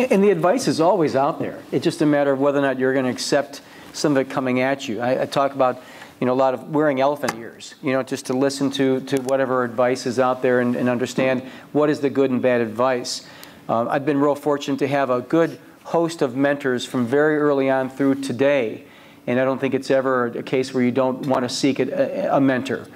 And the advice is always out there. It's just a matter of whether or not you're going to accept some of it coming at you. I talk about, a lot of wearing elephant ears, just to listen to whatever advice is out there and understand what is the good and bad advice. I've been real fortunate to have a good host of mentors from very early on through today. And I don't think it's ever a case where you don't want to seek a mentor.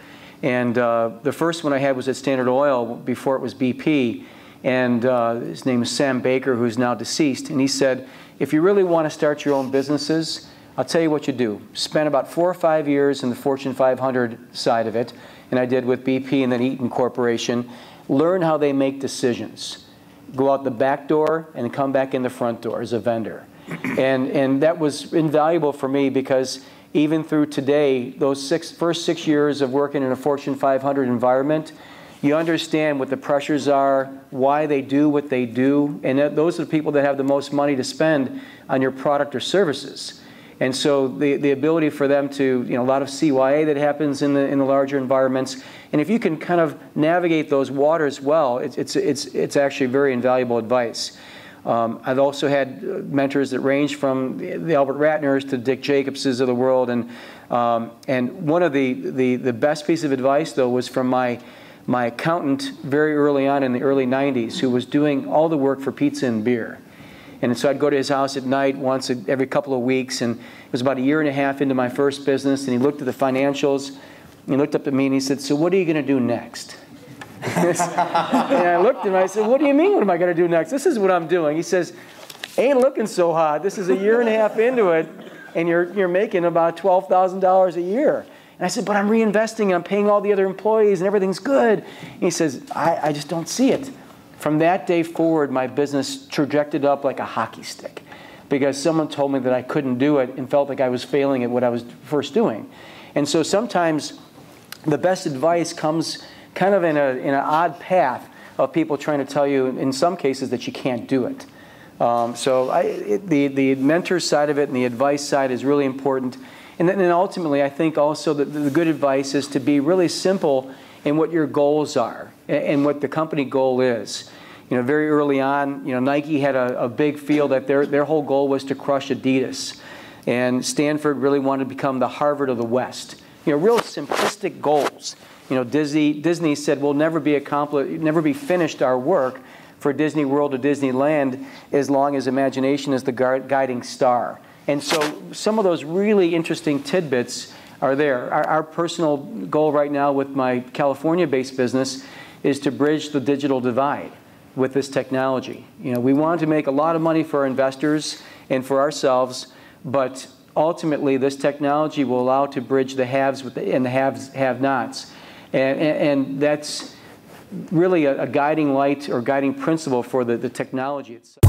And the first one I had was at Standard Oil before it was BP. And his name is Sam Baker, who's now deceased. And he said, if you really want to start your own businesses, I'll tell you what you do. Spend about 4 or 5 years in the Fortune 500 side of it. And I did with BP and then Eaton Corporation. Learn how they make decisions. Go out the back door and come back in the front door as a vendor. And that was invaluable for me because even through today, those first 6 years of working in a Fortune 500 environment, you understand what the pressures are, why they do what they do, and those are the people that have the most money to spend on your product or services. And so the ability for them to, a lot of CYA that happens in the larger environments, and if you can kind of navigate those waters well, it's actually very invaluable advice. I've also had mentors that range from the Albert Ratners to Dick Jacobses of the world, and one of the best piece of advice though was from my accountant very early on in the early 90s, who was doing all the work for pizza and beer. And so I'd go to his house at night once every couple of weeks, and it was about 1.5 years into my first business, and he looked at the financials, and he looked up at me and he said, so what are you going to do next? And I looked at him and I said, what do you mean, what am I going to do next? This is what I'm doing. He says, ain't looking so hot. This is 1.5 years into it, and you're making about $12,000 a year. And I said, but I'm reinvesting, I'm paying all the other employees, and everything's good. And he says, I just don't see it. From that day forward, my business trajected up like a hockey stick because someone told me that I couldn't do it and felt like I was failing at what I was first doing. And so sometimes the best advice comes kind of in an odd path of people trying to tell you, in some cases, that you can't do it. The mentor side of it and the advice side is really important. And then ultimately, I think also that the good advice is to be really simple in what your goals are and what the company goal is. Very early on, Nike had a big feel that their whole goal was to crush Adidas. And Stanford really wanted to become the Harvard of the West. Real simplistic goals. Disney said, we'll never be finished our work for Disney World or Disneyland as long as imagination is the guiding star. And so some of those really interesting tidbits are there. Our personal goal right now with my California-based business is to bridge the digital divide with this technology. We want to make a lot of money for our investors and for ourselves, but ultimately this technology will allow to bridge the haves and the have-nots. And that's really a guiding light or guiding principle for the technology itself.